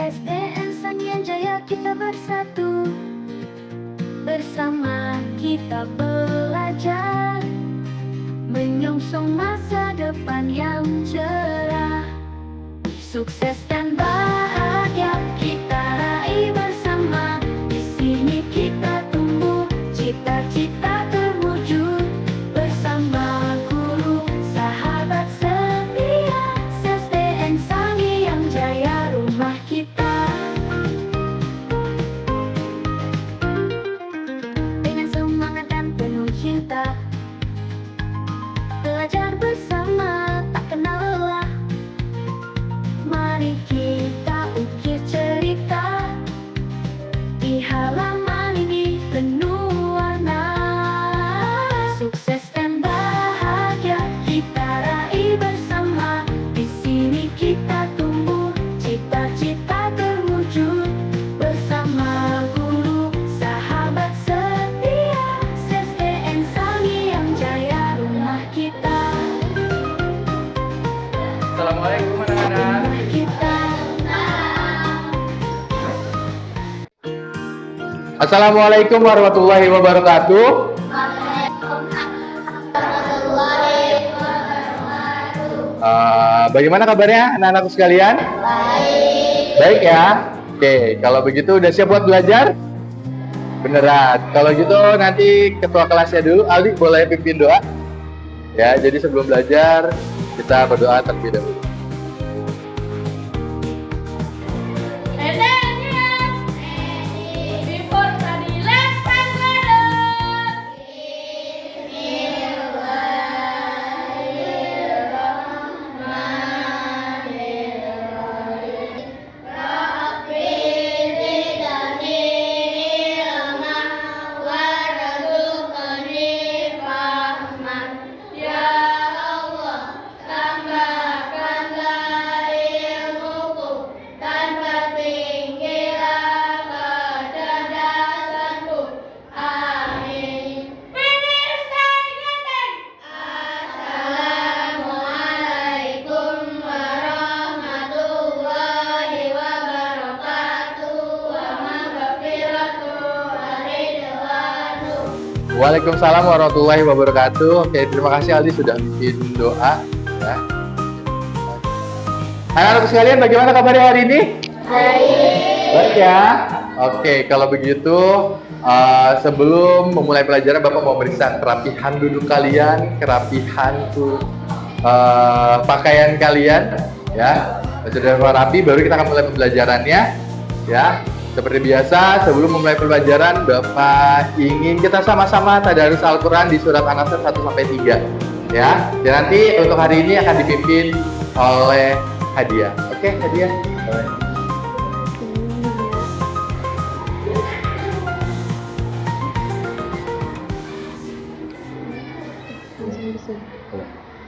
SDN Sanghyang Jaya kita bersatu. Bersama kita belajar, menyongsong masa depan yang cerah. Sukses dan bahagia kita raih bersama. Di sini kita tumbuh, cita-cita terwujud. Bersama guru, sahabat setia, SDN Sanghyang Jaya rumah kita. Dengan semangat dan penuh cinta, belajar bersama tak kenal lelah. Mari kita ukir cerita di halaman ini penuh warna. Sukses dan bahagia kita raih bersama. Di sini kita tumbuh, cita-cita terwujud. Bersama guru, sahabat setia, SDN Sanghyang Jaya rumah kita. Assalamualaikum anak-anak. Assalamualaikum warahmatullahi wabarakatuh. Bagaimana kabarnya anak-anakku sekalian? Baik ya. Oke, kalau begitu udah siap buat belajar? Beneran. Kalau gitu nanti ketua kelasnya dulu, Aldi boleh pimpin doa? Ya, jadi sebelum belajar kita berdoa terlebih dahulu. Waalaikumsalam warahmatullahi wabarakatuh. Oke, terima kasih Aldi sudah bikin doa. Ya. Anak-anak sekalian, bagaimana kabarnya hari ini? Baik ya. Oke, kalau begitu sebelum memulai pelajaran, Bapak mau meriksa kerapihan duduk kalian, kerapihan pakaian kalian, ya. Sudah rapi, baru kita akan mulai pembelajarannya, ya. Seperti biasa, sebelum memulai pembelajaran, Bapak ingin kita sama-sama tadarus Al-Quran di surat An-Nasr 1-3. Ya, dan nanti untuk hari ini akan dipimpin oleh Hadiah. Oke, Hadiah.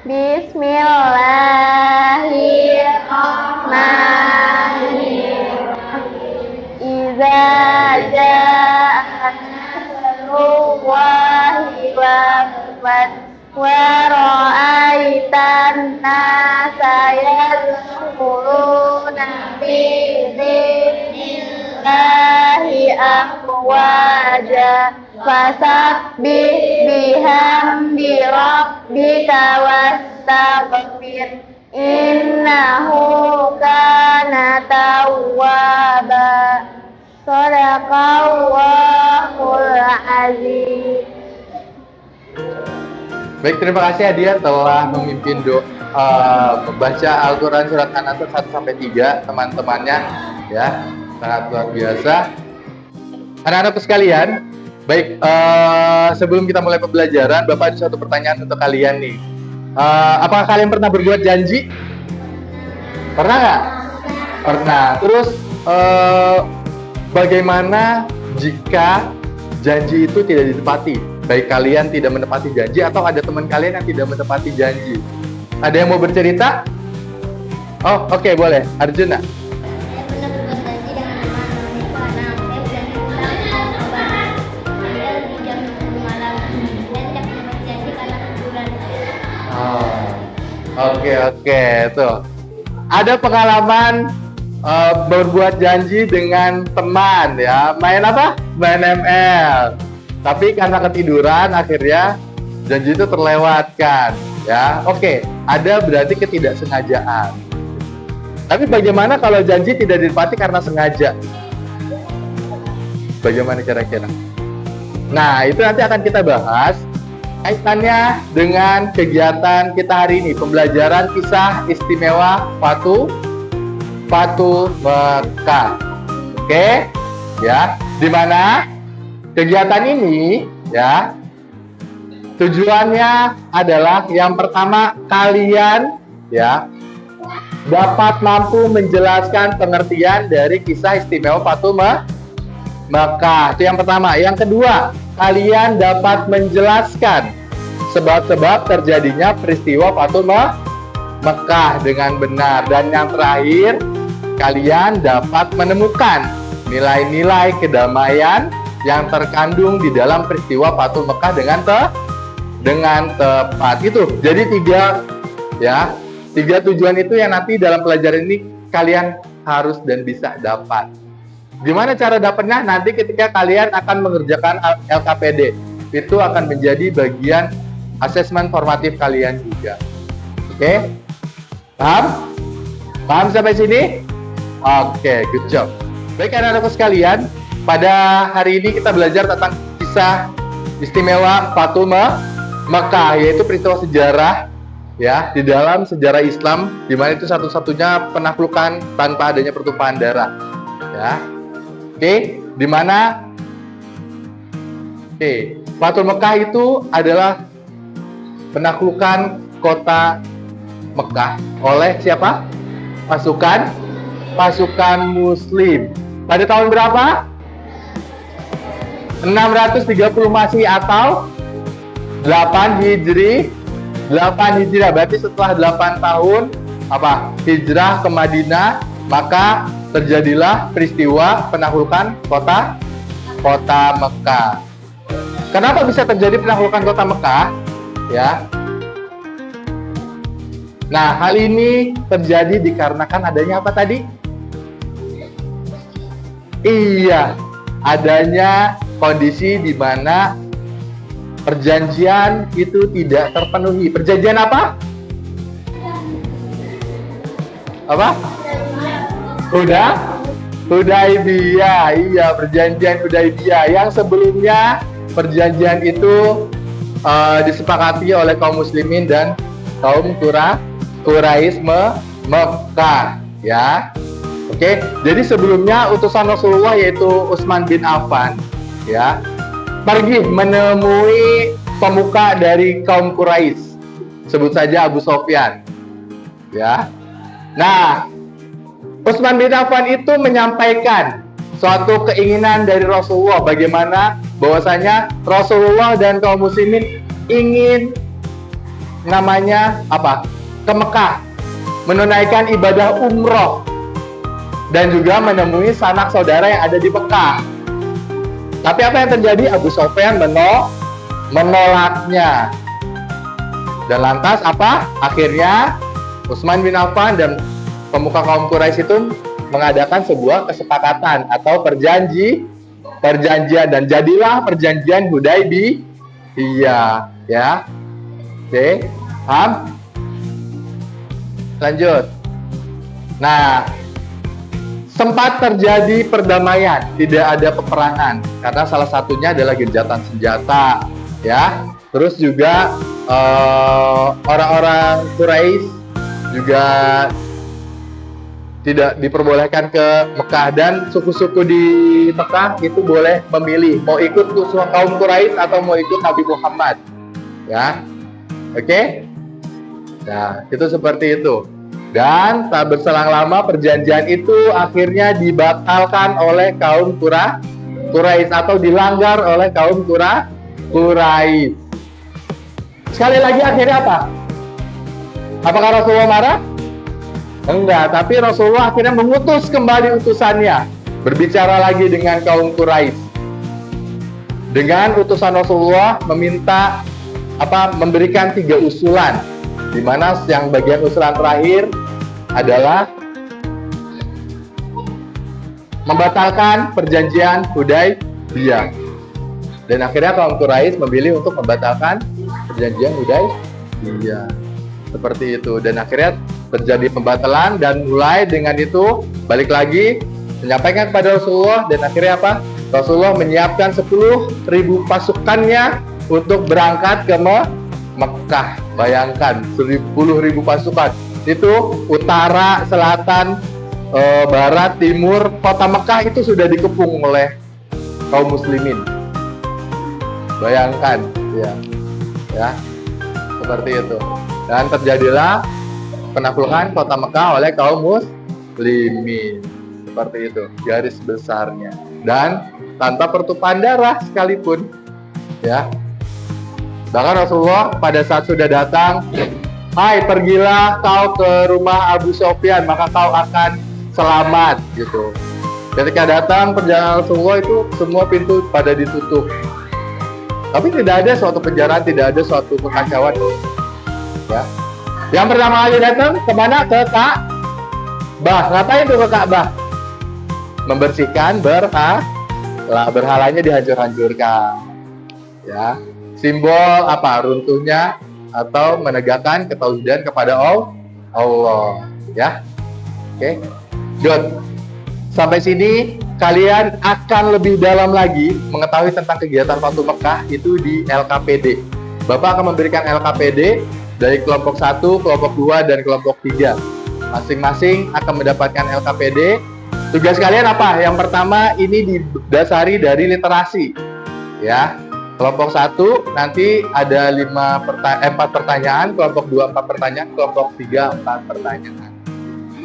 Bismillahirrahmanirrahim. Iza ja'a nasrullahi wal fath wa ra'aitan nasa yadkhuluna fi dinillahi afwaja fasabbih bihamdi rabbika wastaghfir innahu kana tawwaba. Shadaqallahul azim. Baik, terima kasih Hadiah telah memimpin membaca Al-Quran surat An-Nasr 1-3 teman-temannya, ya, sangat luar biasa. Anak-anak sekalian, baik, sebelum kita mulai pembelajaran, Bapak ada satu pertanyaan untuk kalian nih. Apakah kalian pernah berbuat janji? Pernah nggak? Pernah. Terus bagaimana jika janji itu tidak ditepati? Baik kalian tidak menepati janji atau ada teman kalian yang tidak menepati janji? Ada yang mau bercerita? Oh, oke, boleh. Arjuna. Saya pernah berbuat janji dengan teman-teman itu karena saya berjanji sampai di jam 10 malam. Saya tidak menepati janji karena liburan. Oke, tuh. Ada pengalaman berbuat janji dengan teman ya, main apa? Main ML. Tapi karena ketiduran akhirnya janji itu terlewatkan ya. Oke, ada berarti ketidaksengajaan. Tapi bagaimana kalau janji tidak ditepati karena sengaja? Bagaimana kira-kira? Nah, itu nanti akan kita bahas kaitannya dengan kegiatan kita hari ini, pembelajaran kisah istimewa Fatu Mekah. Oke, ya, di mana kegiatan ini ya tujuannya adalah yang pertama kalian ya dapat mampu menjelaskan pengertian dari kisah istimewa Fatu Mekah. Itu yang pertama. Yang kedua, kalian dapat menjelaskan sebab-sebab terjadinya peristiwa Fatu Mekah dengan benar. Dan yang terakhir, kalian dapat menemukan nilai-nilai kedamaian yang terkandung di dalam peristiwa Fatu Mekah dengan tepat. Itu. Jadi tiga tujuan itu yang nanti dalam pelajaran ini kalian harus dan bisa dapat. Gimana cara dapatnya? Nanti ketika kalian akan mengerjakan LKPD, itu akan menjadi bagian asesmen formatif kalian juga. Oke? Paham? Paham sampai sini? Oke, good job. Baik anak-anakku sekalian, pada hari ini kita belajar tentang kisah istimewa Fatu Mekah, yaitu peristiwa sejarah ya di dalam sejarah Islam, di mana itu satu-satunya penaklukan tanpa adanya pertumpahan darah. Ya. Oke, di mana Fatu Mekah itu adalah penaklukan kota Mekah oleh siapa? Pasukan Muslim. Pada tahun berapa? 630 Masehi atau 8 Hijriah. Berarti setelah 8 tahun hijrah ke Madinah, maka terjadilah peristiwa penaklukan kota Mekah. Kenapa bisa terjadi penaklukan kota Mekah? Ya. Nah, hal ini terjadi dikarenakan adanya apa tadi? Iya, adanya kondisi di mana perjanjian itu tidak terpenuhi. Perjanjian apa? Hudaibiyah. Iya, perjanjian Hudaibiyah. Yang sebelumnya perjanjian itu disepakati oleh kaum muslimin dan kaum Quraisy Mekah, ya. Oke. Jadi sebelumnya utusan Rasulullah yaitu Utsman bin Affan, ya, pergi menemui pemuka dari kaum Quraisy. Sebut saja Abu Sofyan. Ya. Nah, Utsman bin Affan itu menyampaikan suatu keinginan dari Rasulullah, bagaimana bahwasanya Rasulullah dan kaum muslimin ingin ke Mekah menunaikan ibadah umroh dan juga menemui sanak saudara yang ada di Mekah. Tapi apa yang terjadi? Abu Sofyan menolaknya. Dan lantas akhirnya Utsman bin Affan dan pemuka kaum Quraisy itu mengadakan sebuah kesepakatan atau perjanjian, dan jadilah perjanjian Hudaibiyah, ya. Oke, paham? Lanjut. Nah, sempat terjadi perdamaian, tidak ada peperangan karena salah satunya adalah gencatan senjata, ya. Terus juga orang-orang Quraisy juga tidak diperbolehkan ke Mekah, dan suku-suku di Mekah itu boleh memilih mau ikut kaum Quraisy atau mau ikut Nabi Muhammad, ya. Oke. Nah, itu seperti itu. Dan tak berselang lama perjanjian itu akhirnya dibatalkan oleh kaum Quraisy atau dilanggar oleh kaum Quraisy. Sekali lagi akhirnya apa? Apakah Rasulullah marah? Enggak, tapi Rasulullah akhirnya mengutus kembali utusannya, berbicara lagi dengan kaum Quraisy. Dengan utusan Rasulullah meminta memberikan 3 usulan, di mana yang bagian usulan terakhir adalah membatalkan perjanjian Hudaybiyah. Dan akhirnya kaum Quraisy memilih untuk membatalkan perjanjian Hudaybiyah. Seperti itu. Dan akhirnya terjadi pembatalan dan mulai dengan itu balik lagi menyampaikan kepada Rasulullah dan akhirnya apa? Rasulullah menyiapkan 10.000 pasukannya untuk berangkat ke Mekah. Bayangkan 10.000 pasukan. Itu utara, selatan, barat, timur, kota Mekah itu sudah dikepung oleh kaum muslimin. Bayangkan, ya, seperti itu. Dan terjadilah penaklukan kota Mekah oleh kaum muslimin. Seperti itu, garis besarnya. Dan tanpa pertumpahan darah sekalipun, ya. Bahkan Rasulullah pada saat sudah datang, hai, pergilah kau ke rumah Abu Sufyan, maka kau akan selamat, gitu. Ketika datang perjalanan Rasulullah itu semua pintu pada ditutup. Tapi tidak ada suatu penjarahan, tidak ada suatu kekacauan, ya. Yang pertama kali datang kemana? Ke Ka'bah. Ngapain tuh ke Ka'bah? Membersihkan berhalanya dihancur-hancurkan, ya. Simbol apa? Runtuhnya atau menegakkan ketauhidan kepada Allah, ya. Oke, good. Sampai sini kalian akan lebih dalam lagi mengetahui tentang kegiatan Fatu Mekah itu di LKPD. Bapak akan memberikan LKPD dari kelompok 1, kelompok 2, dan kelompok 3. Masing-masing akan mendapatkan LKPD. Tugas kalian apa? Yang pertama ini didasari dari literasi, ya. Kelompok 1 nanti ada 4 pertanyaan, kelompok 2 4 pertanyaan, kelompok 3 4 pertanyaan.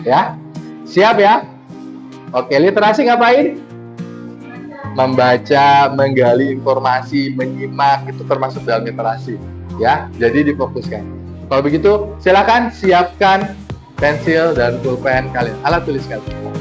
Ya. Siap ya? Oke, literasi ngapain? Membaca, menggali informasi, menyimak, itu termasuk dalam literasi, ya. Jadi difokuskan. Kalau begitu, silakan siapkan pensil dan pulpen kalian, alat tulis kalian.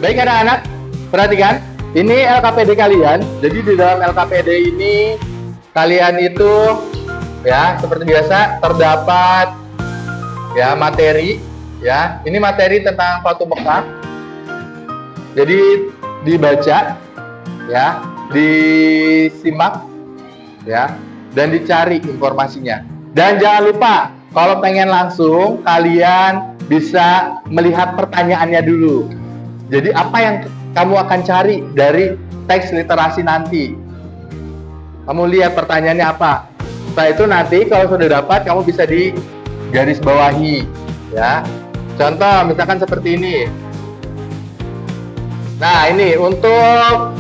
Baik anak-anak, perhatikan. Ini LKPD kalian. Jadi di dalam LKPD ini kalian itu ya seperti biasa terdapat ya materi ya. Ini materi tentang Fatu Mekah. Jadi dibaca ya, disimak ya, dan dicari informasinya. Dan jangan lupa kalau pengen langsung kalian bisa melihat pertanyaannya dulu. Jadi apa yang kamu akan cari dari teks literasi nanti? Kamu lihat pertanyaannya apa. Setelah itu nanti kalau sudah dapat kamu bisa di garis bawahi ya. Contoh misalkan seperti ini. Nah, ini untuk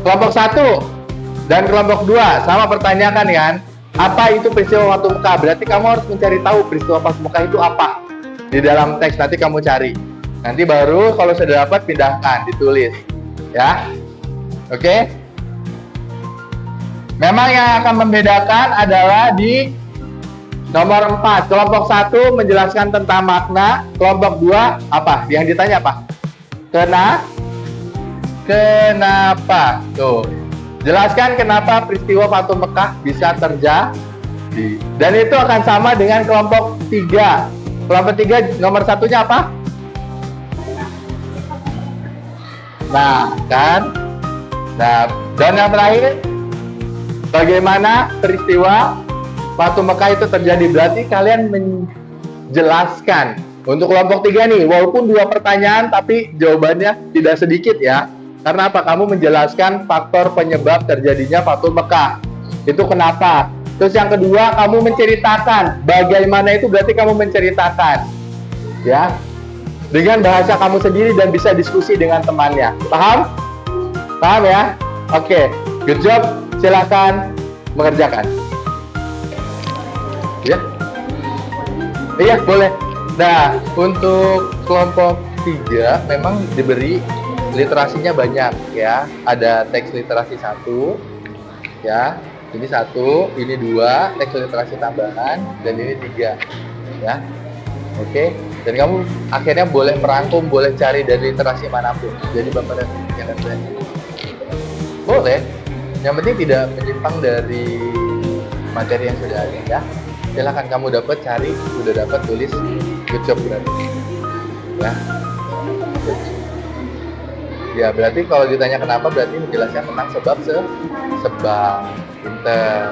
kelompok 1. Dan kelompok 2 sama pertanyakan kan, apa itu peristiwa Fatu Mekah? Berarti kamu harus mencari tahu peristiwa Fatu Mekah itu apa di dalam teks. Nanti kamu cari. Nanti baru kalau sudah dapat pindahkan, ditulis, ya. Oke? Memang yang akan membedakan adalah di nomor 4. Kelompok 1 menjelaskan tentang makna. Kelompok 2 apa? Yang ditanya apa? Kenapa? Tuh. Jelaskan kenapa peristiwa Fatu Mekah bisa terjadi. Dan itu akan sama dengan kelompok 3. Kelompok 3 nomor 1-nya apa? Nah, kan? Nah, dan yang terakhir, bagaimana peristiwa Fatu Mekah itu terjadi. Berarti kalian menjelaskan. Untuk kelompok 3 nih, walaupun 2 pertanyaan, tapi jawabannya tidak sedikit ya. Karena apa? Kamu menjelaskan faktor penyebab terjadinya Fatu Mekah. Itu kenapa? Terus yang kedua, kamu menceritakan. Bagaimana itu berarti kamu menceritakan. Ya. Dengan bahasa kamu sendiri dan bisa diskusi dengan temannya. Paham? Paham ya? Oke. Good job. Silakan mengerjakan. Ya. Iya, boleh. Nah, untuk kelompok 3 memang diberi literasinya banyak ya. Ada teks literasi 1 ya. Ini 1, ini 2, teks literasi tambahan, dan ini 3 ya. Oke. Dan kamu akhirnya boleh merangkum, boleh cari dari literasi manapun. Jadi Bapak dan referensi. Boleh. Yang penting tidak menyimpang dari materi yang sudah ada ya. Silahkan kamu dapat cari, sudah dapat tulis, good job berarti. Ya. Ya, berarti kalau ditanya kenapa berarti menjelaskan tentang sebab. Pinter.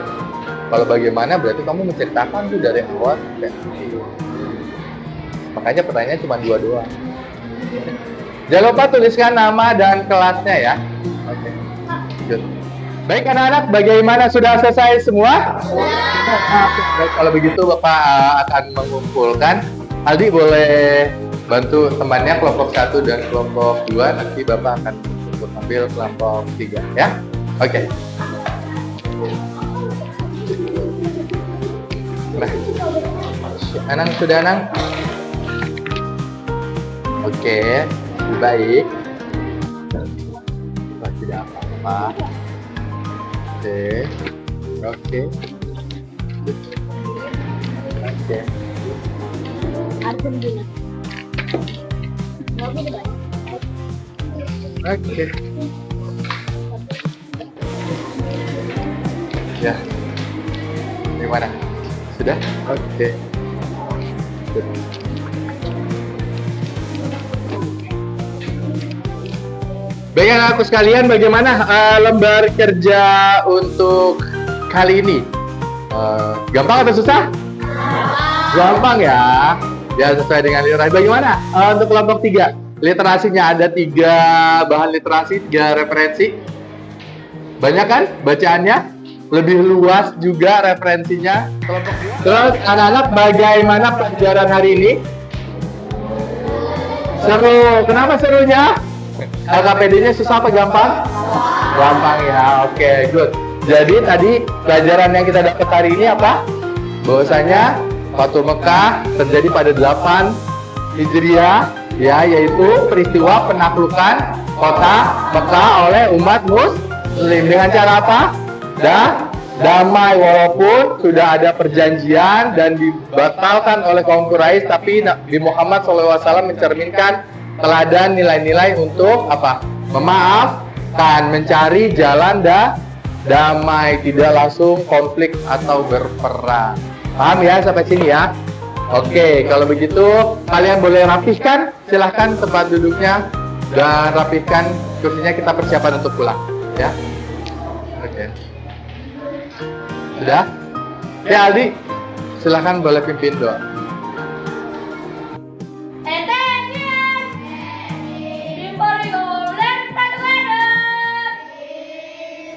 Kalau bagaimana berarti kamu menceritakan tuh dari awal sampai akhir. Makanya pertanyaan cuma 2 doang. Jangan lupa tuliskan nama dan kelasnya ya. Oke. Good. Baik anak-anak, bagaimana sudah selesai semua? Baik, kalau begitu Bapak akan mengumpulkan. Aldi boleh bantu temannya kelompok 1 dan kelompok 2. Nanti Bapak akan ambil kelompok 3 ya. Oke. Nah, Anang sudah Anang? Oke, baik. Oh, tidak apa-apa. Oke. Oke. Argentina. Mau ini banyak. Oke. Ya. Gimana? Sudah? Oke. Good. Baik anak-anakku sekalian, bagaimana lembar kerja untuk kali ini? Gampang atau susah? Gampang ya. Ya sesuai dengan literasi. Bagaimana untuk kelompok 3? Literasinya ada 3 bahan literasi, 3 referensi. Banyak kan bacaannya? Lebih luas juga referensinya. Kelompok 2. Terus anak-anak bagaimana pelajaran hari ini? Seru. Kenapa serunya? LKPD-nya susah apa gampang? Gampang ya, oke, good. Jadi tadi pelajaran yang kita dapat hari ini apa? Bahwasanya Fatu Mekah terjadi pada 8 Hijriah, ya, yaitu peristiwa penaklukan kota Mekah oleh umat Muslim. Dengan cara apa? Damai, walaupun sudah ada perjanjian dan dibatalkan oleh kaum Quraisy, tapi Nabi Muhammad SAW mencerminkan teladan nilai-nilai untuk apa? Memaafkan, mencari jalan damai, tidak langsung konflik atau berperang. Paham ya sampai sini ya? Oke, kalau begitu kalian boleh rapihkan, silahkan tempat duduknya dan rapihkan kursinya, kita persiapan untuk pulang ya. Oke. Sudah? Ya Aldi, silahkan boleh pimpin doa.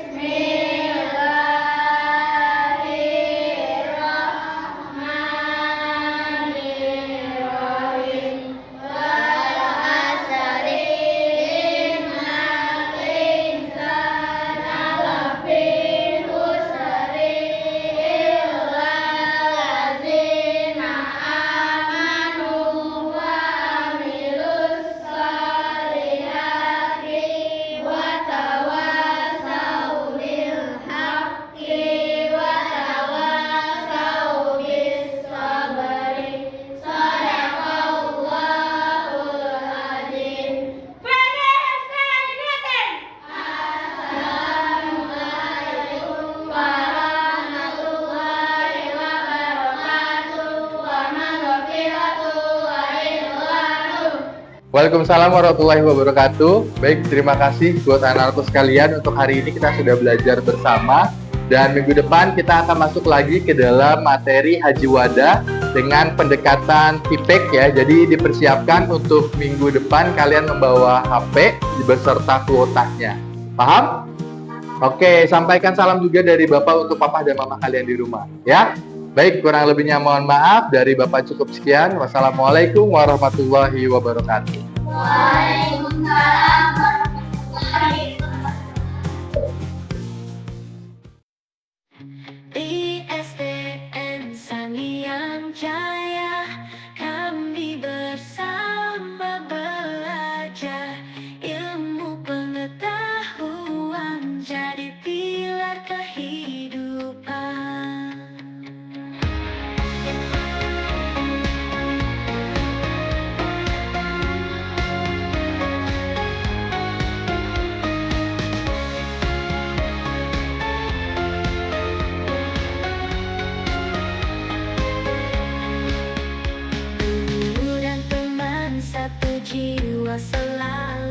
Amin. Waalaikumsalam warahmatullahi wabarakatuh. Baik, terima kasih buat anak-anakku sekalian. Untuk hari ini kita sudah belajar bersama. Dan minggu depan kita akan masuk lagi ke dalam materi Haji Wada dengan pendekatan feedback ya. Jadi dipersiapkan untuk minggu depan kalian membawa HP beserta kuotanya. Paham? Oke, sampaikan salam juga dari Bapak untuk Papa dan Mama kalian di rumah ya. Baik, kurang lebihnya mohon maaf. Dari Bapak cukup sekian. Wassalamualaikum warahmatullahi wabarakatuh. Waalaikumsalam warahmatullahi Di SDN Sangiang Jaya kami bersama belajar ilmu pengetahuan jadi pilar kehidupan. Guru dan teman satu jiwa selalu